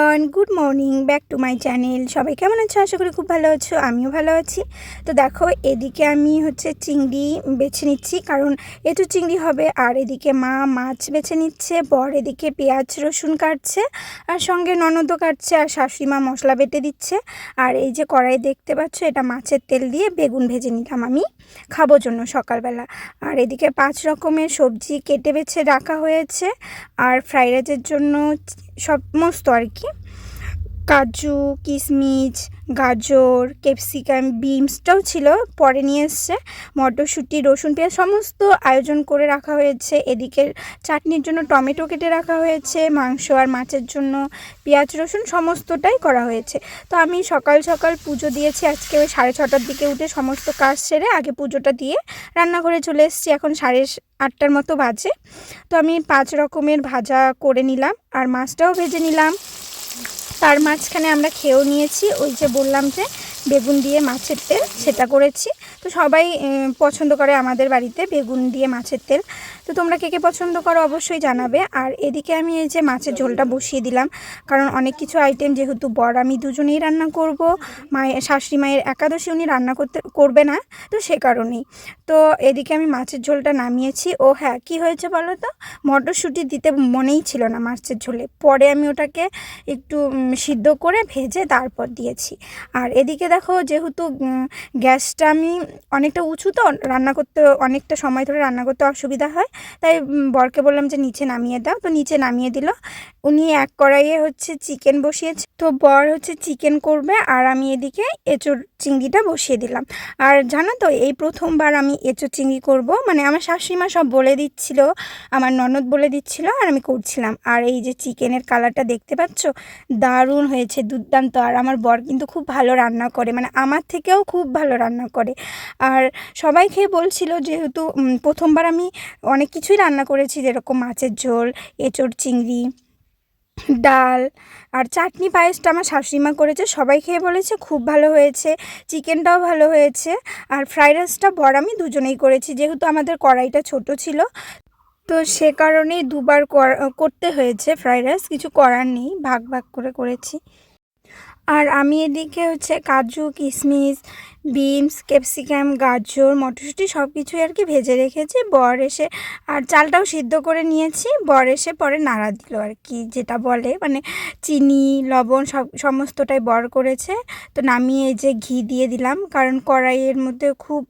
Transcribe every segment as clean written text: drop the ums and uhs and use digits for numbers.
Everyone, good morning, back to my channel. সবাই কেমন আছো? আশা করি খুব ভালো আছো, আমিও ভালো আছি। তো দেখো, এদিকে আমি চিংড়ি বেছে নিচ্ছি, কারণ এঁচোড় চিংড়ি হবে। আর এদিকে মা মাছ বেছে নিচ্ছে, বর এদিকে পেঁয়াজ রসুন কাটছে, আর সঙ্গে ননদও কাটছে, আর শাশুড়ি মা মশলা বেটে দিচ্ছে। আর এই যে কড়াই দেখতে পাচ্ছ, এটা মাছের তেল দিয়ে বেগুন ভেজে নিলাম আমি খাবো জন্য সকালবেলা। আর এদিকে 5 রকমের সবজি কেটে বেছে রাখা হয়েছে। আর ফ্রাইড রাইসের জন্য সমস্ত আর কি, কাজু, কিশমিশ, গাজর, ক্যাপসিকাম, বিনসটাও ছিল, পরে নিয়ে এসছে, মটরশুঁটি, রসুন, পেঁয়াজ সমস্ত আয়োজন করে রাখা হয়েছে। এদিকে চাটনির জন্য টমেটো কেটে রাখা হয়েছে, মাংস আর মাছের জন্য পেঁয়াজ রসুন সমস্তটাই করা হয়েছে। তো আমি সকাল সকাল পুজো দিয়েছি আজকে, ওই 6:30টার দিকে উঠে সমস্ত কাজ সেরে আগে পুজোটা দিয়ে রান্নাঘরে চলে এসেছি। এখন 8:30টার মতো বাজে। তো আমি 5 রকমের ভাজা করে নিলাম, আর মাছটাও ভেজে নিলাম। তার মাঝখানে আমরা খেয়েও নিয়েছি, ওই যে বললাম যে বেগুন দিয়ে মাছের তেল, সেটা করেছি। তো সবাই পছন্দ করে আমাদের বাড়িতে বেগুন দিয়ে মাছের তেল। তো তোমরা কে কে পছন্দ করো অবশ্যই জানাবে। আর এদিকে আমি এই যে মাছের ঝোলটা বসিয়ে দিলাম, কারণ অনেক কিছু আইটেম, যেহেতু বর আমি দুজনেই রান্না করব, মায়ের শাশুড়ি মায়ের একাদশী উনি রান্না করবে না, তো সে কারণেই। তো এদিকে আমি মাছের ঝোলটা নামিয়েছি। ও হ্যাঁ, কি হয়েছে বলো তো, মটরশুঁটি দিতে মনেই ছিল না মাছের ঝোলে, পরে আমি ওটাকে একটু সিদ্ধ করে ভেজে তারপর দিয়েছি। আর এদিকে দেখো, যেহেতু গ্যাসটা আমি অনেকটা উঁচু, তো রান্না করতে অনেকটা সময় ধরে রান্না করতে অসুবিধা হয়, তাই বরকে বললাম যে নিচে নামিয়ে দাও, তো নিচে নামিয়ে দিল। উনি এক কড়াইয়ে চিকেন বসিয়েছে, তো বর চিকেন করবে, আর আমি এদিকে এঁচোড় চিংড়িটা বসিয়ে দিলাম। আর জানো তো, এই প্রথমবার আমি এঁচোড় চিংড়ি করব, মানে আমার শাশুড়িমা সব বলে দিচ্ছিল, আমার ননদ বলে দিচ্ছিল, আর আমি করছিলাম। আর এই যে চিকেনের কালারটা দেখতে পাচ্ছ, দারুণ হয়েছে, দুর্দান্ত। আর আমার বর কিন্তু খুব ভালো রান্না করে, মানে আমার থেকেও খুব ভালো রান্না করে। আর সবাই খেয়ে বলছিল, যেহেতু প্রথমবার আমি অনেক কিছুই রান্না করেছি, যেরকম মাছের ঝোল, এঁচোড় চিংড়ি, ডাল, আর চাটনি পায়েসটা আমার শাশুড়িমা করেছে, সবাই খেয়ে বলেছে খুব ভালো হয়েছে, চিকেনটাও ভালো হয়েছে। আর ফ্রাইড রাইসটা বর আমি দুজনেই করেছি, যেহেতু আমাদের কড়াইটা ছোট ছিল, তো সে কারণেই দুবার করতে হয়েছে ফ্রাইড রাইস, কিছু করার নেই, ভাগ ভাগ করে করেছি। আর আমি এদিকে কাজু, কিশমিশ, বিনস, ক্যাপসিকাম, গাজর, মটরশুঁটি সব কিছুই আর কি ভেজে রেখেছি। বর এসে, আর চালটাও সিদ্ধ করে নিয়েছি, বর এসে পরে নাড়া দিল আর কি, যেটা বলে মানে চিনি, লবণ সমস্তটাই বর করেছে। তো নামিয়ে এই যে ঘি দিয়ে দিলাম, কারণ কড়াইয়ের মধ্যে খুব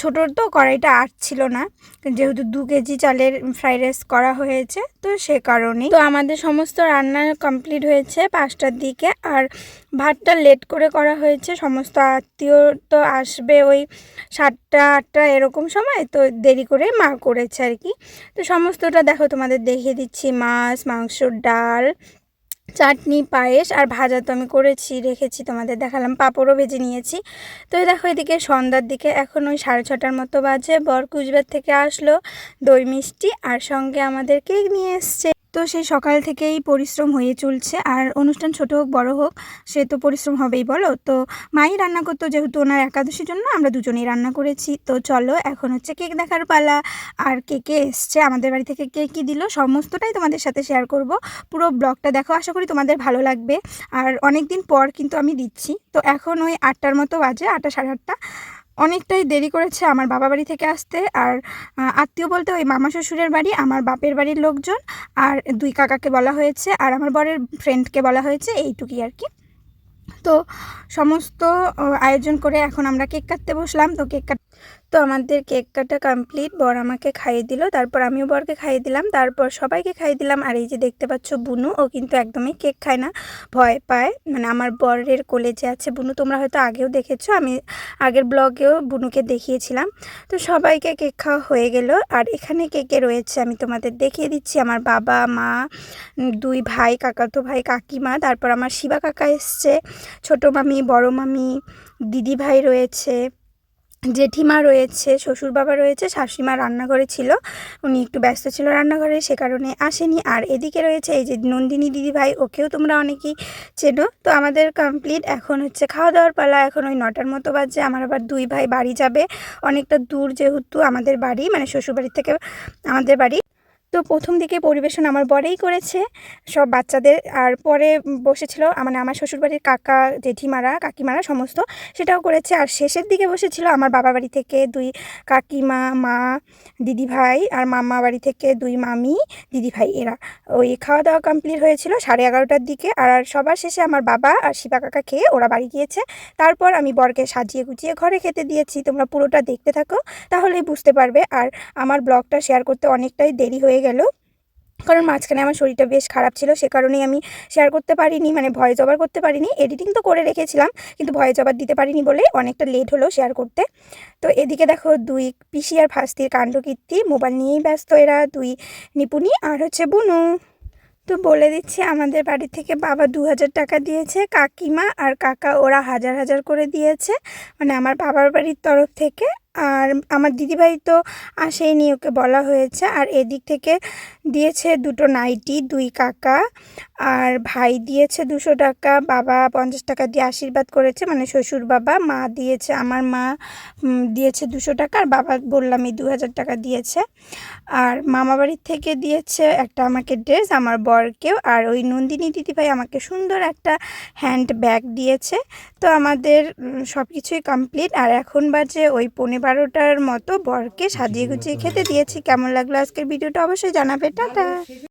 ছোটো, তো কড়াইটা আটছিল না, যেহেতু 2 কেজি চালের ফ্রাইড রাইস করা হয়েছে, তো সে কারণেই। তো আমাদের সমস্ত রান্না কমপ্লিট হয়েছে 5টার দিকে। আর ভাতটা লেট করে করা হয়েছে, সমস্ত আত্মীয় তো আসবে ওই 7টা 8টা এরকম সময়, তো দেরি করে মা করেছে আর কি। তো সমস্তটা দেখো তোমাদের দেখিয়ে দিচ্ছি, মাছ, মাংস, ডাল, চাটনি, পায়েস, আর ভাজা তো আমি করেছি রেখেছি, তোমাদের দেখালাম, পাঁপড়ও ভেজে নিয়েছি। তো দেখো, এদিকে সন্ধ্যার দিকে এখন ওই 6:30টার মতো বাজে, বর কুচবিহার থেকে আসলো, দই মিষ্টি আর সঙ্গে আমাদের কেক নিয়ে এসছে। তো সেই সকাল থেকেই পরিশ্রম হয়ে চলছে, আর অনুষ্ঠান ছোট হোক বড় হোক, সে তো পরিশ্রম হবেই বলো। তো মাই রান্না করতো, যেহেতু ওনার একাদশীর জন্য আমরা দুজনেই রান্না করেছি। তো চলো, এখন কেক দেখার পালা। আর কেকে এসছে আমাদের বাড়ি থেকে, কে কী দিল সমস্তটাই তোমাদের সাথে শেয়ার করব। পুরো ব্লগটা দেখো, আশা করি তোমাদের ভালো লাগবে। আর অনেক দিন পর কিন্তু আমি দিচ্ছি। তো এখন ওই 8টার মতো বাজে, 8টা 8:30, অনেকটাই দেরি করেছে আমার বাবা বাড়ি থেকে আসতে। আর আত্মীয় বলতে ওই মামা শ্বশুরের বাড়ি, আমার বাপের বাড়ির লোকজন, আর 2 কাকাকে বলা হয়েছে, আর আমার বরের ফ্রেন্ডকে বলা হয়েছে, এইটুকুই আর কি। তো সমস্ত আয়োজন করে এখন আমরা কেক কাটতে বসলাম। তো আমাদের কেক কাটা কমপ্লিট, বর আমাকে খাইয়ে দিল, তারপর আমিও বরকে খাইয়ে দিলাম, তারপর সবাইকে খাইয়ে দিলাম। আর এই যে দেখতে পাচ্ছ বুনু, ও কিন্তু একদমই কেক খায় না, ভয় পায়, মানে আমার বরের কোলে যে আছে বুনু, তোমরা হয়তো আগেও দেখেছো, আমি আগের ব্লগেও বুনুকে দেখিয়েছিলাম। তো সবাইকে কেক খাওয়া হয়ে গেল। আর এখানে কেকে রয়েছে, আমি তোমাদের দেখিয়ে দিচ্ছি, আমার বাবা, মা, 2 ভাই, কাকাতো ভাই, কাকিমা, তারপর আমার শিবা কাকা এসছে, ছোটো মামি, বড় মামি, দিদি ভাই রয়েছে, জেঠিমা রয়েছে, শ্বশুর বাবা রয়েছে, শাশুড়িমা রান্নাঘরে ছিল, উনি একটু ব্যস্ত ছিল রান্নাঘরে, সে কারণে আসেনি। আর এদিকে রয়েছে এই যে নন্দিনী দিদিভাই, ওকেও তোমরা অনেকেই চেনো। তো আমাদের কমপ্লিট, এখন খাওয়া দাওয়ার পালা। এখন ওই 9টার মতো বাজে, আমার আবার 2 ভাই বাড়ি যাবে, অনেকটা দূর যেহেতু আমাদের বাড়ি, মানে শ্বশুরবাড়ির থেকে আমাদের বাড়ি। তো প্রথম দিকে পরিবেশন আমার বরেই করেছে সব বাচ্চাদের, আর পরে বসেছিল মানে আমার শ্বশুরবাড়ির কাকা জেঠিমারা কাকিমারা সমস্ত, সেটাও করেছে। আর শেষের দিকে বসেছিল আমার বাবার বাড়ি থেকে 2 কাকিমা, মা, দিদিভাই, আর মামা বাড়ি থেকে 2 মামি, দিদিভাই। এরা ওই খাওয়া দাওয়া কমপ্লিট হয়েছিল 11:30টার দিকে। আর সবার শেষে আমার বাবা আর শিবা কাকা খেয়ে ওরা বাড়ি গিয়েছে। তারপর আমি বরকে সাজিয়ে গুছিয়ে ঘরে খেতে দিয়েছি। তোমরা পুরোটা দেখতে থাকো, তাহলেই বুঝতে পারবে। আর আমার ব্লগটা শেয়ার করতে অনেকটাই দেরি হয়ে গেল, কারণ মাঝখানে আমার শরীরটা বেশ খারাপ ছিল, সে কারণেই আমি শেয়ার করতে পারিনি, মানে ভয়েস ওভার করতে পারিনি। এডিটিং তো করে রেখেছিলাম, কিন্তু ভয়েস ওভার দিতে পারিনি বলে অনেকটা লেট হলো শেয়ার করতে। তো এদিকে দেখো 2 পিসি আর ভাস্তির কাণ্ডকীর্তি, মোবাইল নিয়েই ব্যস্ত এরা, 2 নিপুণী আর হচ্ছে বুনু। তো বলে দিচ্ছি, আমাদের বাড়ি থেকে বাবা 2000 টাকা দিয়েছে, কাকিমা আর কাকা ওরা 1000 করে দিয়েছে, মানে আমার বাবার বাড়ির তরফ থেকে। আর আমার দিদিভাই তো আসেইনি, ওকে বলা হয়েছে। আর এদিক থেকে দিয়েছে 2টো নাইটি 2 কাকা, আর ভাই দিয়েছে 200 টাকা, বাবা 50 টাকা দিয়ে আশীর্বাদ করেছে, মানে শ্বশুর বাবা। মা দিয়েছে, আমার মা দিয়েছে 200 টাকা, আর বাবা বললামই 2000 টাকা দিয়েছে। আর মামা বাড়ির থেকে দিয়েছে একটা আমাকে ড্রেস, আমার বরকেও। আর ওই নন্দিনী দিদিভাই আমাকে সুন্দর একটা হ্যান্ড ব্যাগ দিয়েছে। তো আমাদের সব কিছুই কমপ্লিট। আর এখন বাজে ওই 11:15টার মতো, বরকে সাজিয়ে গুছিয়ে খেতে দিয়েছি। কেমন লাগলো আজকের ভিডিওটা অবশ্যই জানাবে। টাটা।